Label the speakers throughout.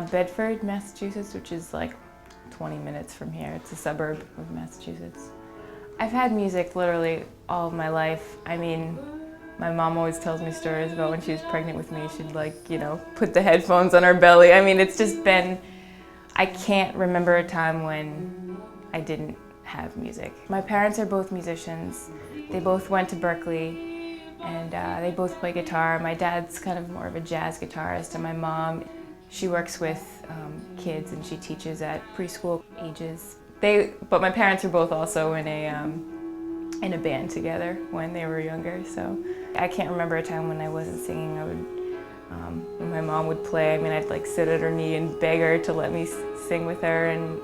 Speaker 1: Bedford, Massachusetts, which is like 20 minutes from here. It's a suburb of Massachusetts. I've had music literally all of my life. I mean, my mom always tells me stories about when she was pregnant with me. She'd put the headphones on her belly. I mean, it's just been, I can't remember a time when I didn't have music. My parents are both musicians. They both went to Berklee, and they both play guitar. My dad's kind of more of a jazz guitarist, and my mom, she works with kids and she teaches at preschool ages. But my parents are both also in a band together when they were younger, so I can't remember a time when I wasn't singing. I would, when my mom would play, I mean, I'd like sit at her knee and beg her to let me sing with her. And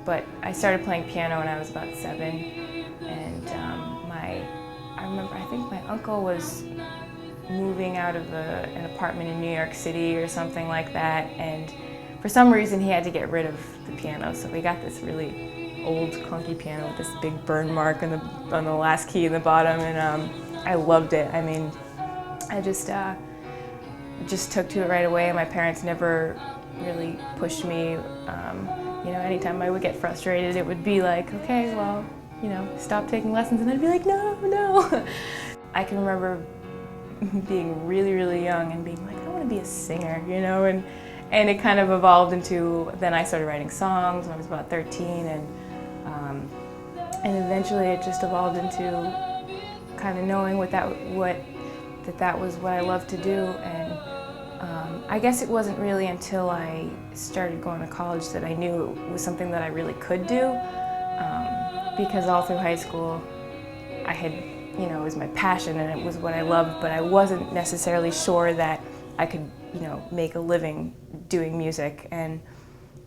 Speaker 1: but I started playing piano when I was about 7, and I think my uncle was moving out of an apartment in New York City or something like that, and for some reason he had to get rid of the piano, so we got this really old clunky piano with this big burn mark on the last key in the bottom, and I loved it. I mean, I just took to it right away, and my parents never really pushed me. Anytime I would get frustrated, it would be like, okay, well, stop taking lessons, and I'd be like, no. I can remember being really, really young and being like, I want to be a singer, and it kind of evolved into, then I started writing songs when I was about 13, and eventually it just evolved into kind of knowing that was what I loved to do. And I guess it wasn't really until I started going to college that I knew it was something that I really could do, because all through high school I had, it was my passion and it was what I loved, but I wasn't necessarily sure that I could, make a living doing music. And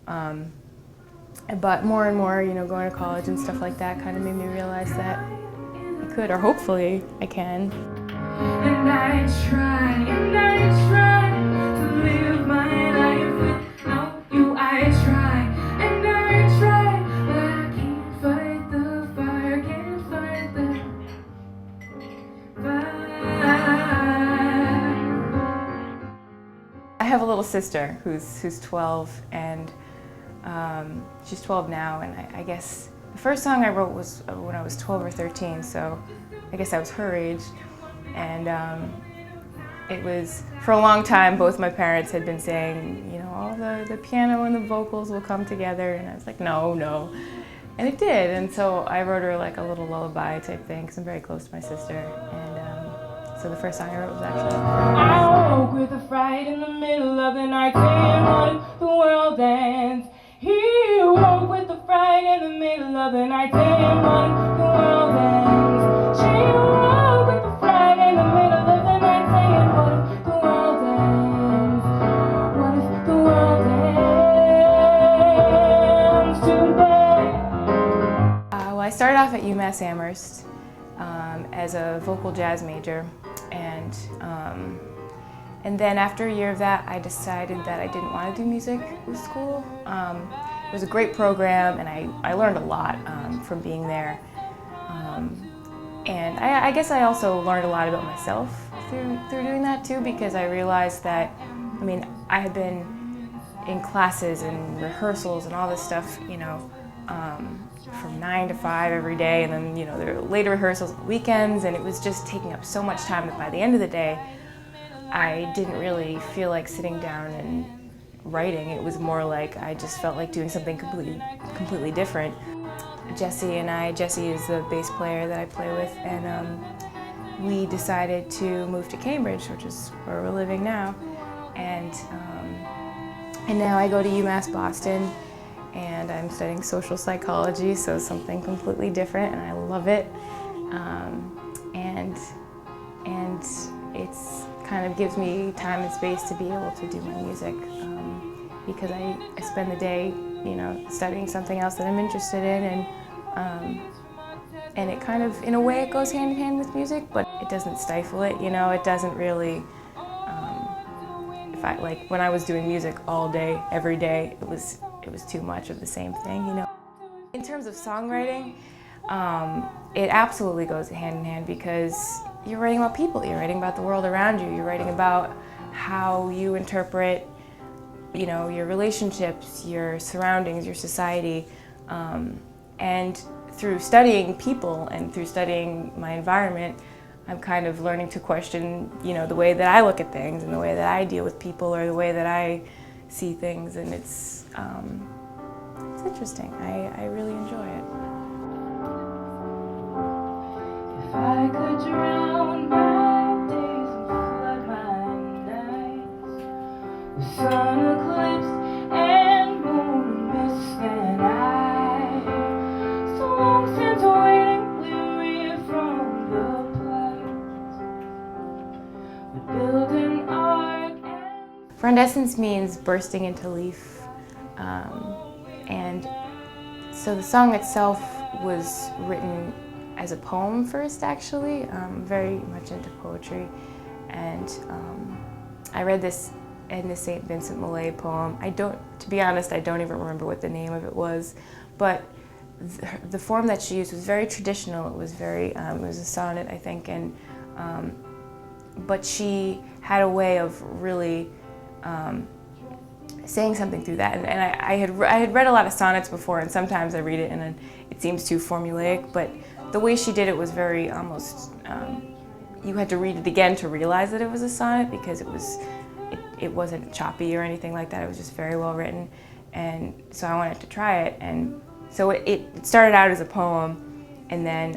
Speaker 1: but more and more, going to college and stuff like that kind of made me realize that I could, or hopefully I can.
Speaker 2: And I try to live my life without you. I try, but I can't fight the fire, can't fight the fire.
Speaker 1: I have a little sister who's 12, and she's 12 now, and I guess the first song I wrote was when I was 12 or 13, so I guess I was her age. And it was, for a long time, both my parents had been saying, all the piano and the vocals will come together, and I was like, no. And it did, and so I wrote her like a little lullaby type thing, because I'm very close to my sister. And so the first song I wrote was actually
Speaker 2: I woke with a fright in the middle of the night, saying, what if the world ends? He woke with a fright in the middle of the night, saying, what if the world ends? She woke with a fright in the middle of the night, saying, what if the world ends? What if the world ends today?
Speaker 1: Well, I started off at UMass Amherst as a vocal jazz major, and then after a year of that, I decided that I didn't want to do music with school. It was a great program, and I learned a lot from being there. And I guess I also learned a lot about myself through doing that too, because I realized that, I had been in classes and rehearsals and all this stuff, from 9 to 5 every day, and then, there were later rehearsals on weekends, and it was just taking up so much time that by the end of the day, I didn't really feel like sitting down and writing. It was more like I just felt like doing something completely different. Jesse is the bass player that I play with, and we decided to move to Cambridge, which is where we're living now. And now I go to UMass Boston, and I'm studying social psychology, so something completely different, and I love it. And it's kind of gives me time and space to be able to do my music, because I spend the day, studying something else that I'm interested in, and it kind of, in a way, it goes hand in hand with music, but it doesn't stifle it. It doesn't really. When I was doing music all day, every day, it was too much of the same thing, In terms of songwriting, it absolutely goes hand in hand, because you're writing about people, you're writing about the world around you, you're writing about how you interpret you know, your relationships, your surroundings, your society, and through studying people and through studying my environment, I'm kind of learning to question, you know, the way that I look at things and the way that I deal with people or the way that I see things, and it's interesting. I really enjoy it.
Speaker 2: If I could drown my days and flood my nights with sun eclipse and moon mist, then I, so long since waiting, weary from the plight, would build an ark and...
Speaker 1: Frondescence means bursting into leaf, and so the song itself was written as a poem first, actually. Very much into poetry, and I read this Edna St. Vincent Millay poem. To be honest, I don't even remember what the name of it was, but the form that she used was very traditional. It was very, it was a sonnet, I think, and but she had a way of really saying something through that. And I had read a lot of sonnets before, and sometimes I read it and it seems too formulaic, but the way she did it was very almost, you had to read it again to realize that it was a sonnet, because it wasn't choppy or anything like that. It was just very well written, and so I wanted to try it. And so it started out as a poem, and then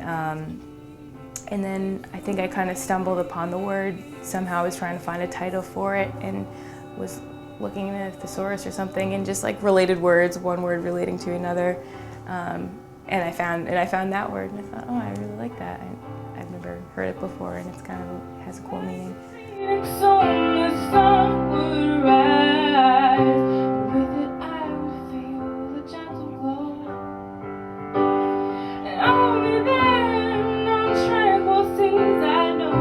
Speaker 1: I think I kind of stumbled upon the word. Somehow I was trying to find a title for it and was looking in a thesaurus or something, and just like related words, one word relating to another. And I found that word, and I thought, oh, I really like that. I've never heard it before, and it's kind of has a cool meaning.
Speaker 2: Soon the sun would rise, and with it I would feel the gentle glow, and only then on tranquil seas I know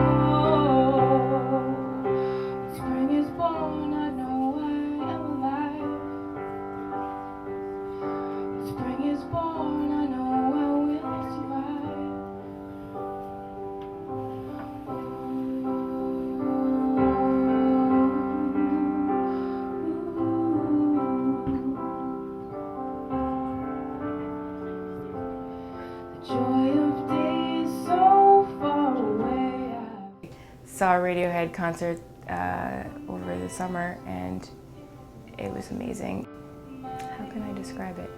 Speaker 2: when spring is born, I know I am alive. When spring is born, I know I will survive. Joy of days so far away.
Speaker 1: Saw a Radiohead concert over the summer, and it was amazing. How can I describe it?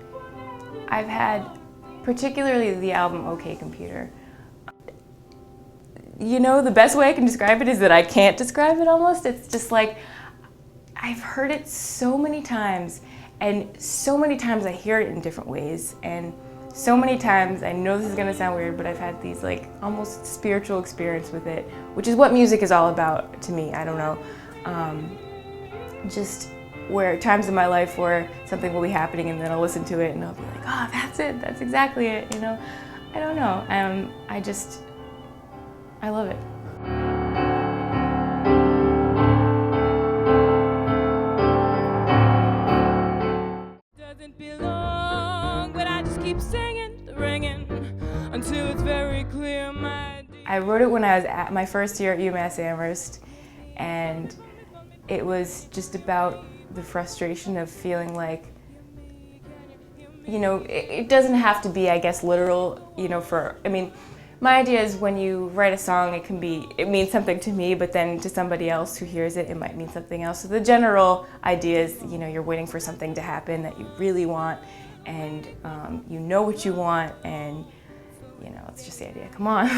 Speaker 1: I've had, particularly the album OK Computer. You know, the best way I can describe it is that I can't describe it almost. It's just like, I've heard it so many times, and so many times I hear it in different ways, and so many times, I know this is gonna sound weird, but I've had these like almost spiritual experience with it, which is what music is all about to me. I don't know. Just where times in my life where something will be happening and then I'll listen to it and I'll be like, oh, that's it, that's exactly it, you know? I don't know. I love it.
Speaker 2: Doesn't belong, but I just keep singing, ringing, until it's very clear my...
Speaker 1: I wrote it when I was at my first year at UMass Amherst, and it was just about the frustration of feeling like, you know, it doesn't have to be, I guess, literal, you know, I mean, my idea is when you write a song, it means something to me, but then to somebody else who hears it, it might mean something else. So the general idea is, you know, you're waiting for something to happen that you really want, and you know what you want, and, you know, it's just the idea, come on.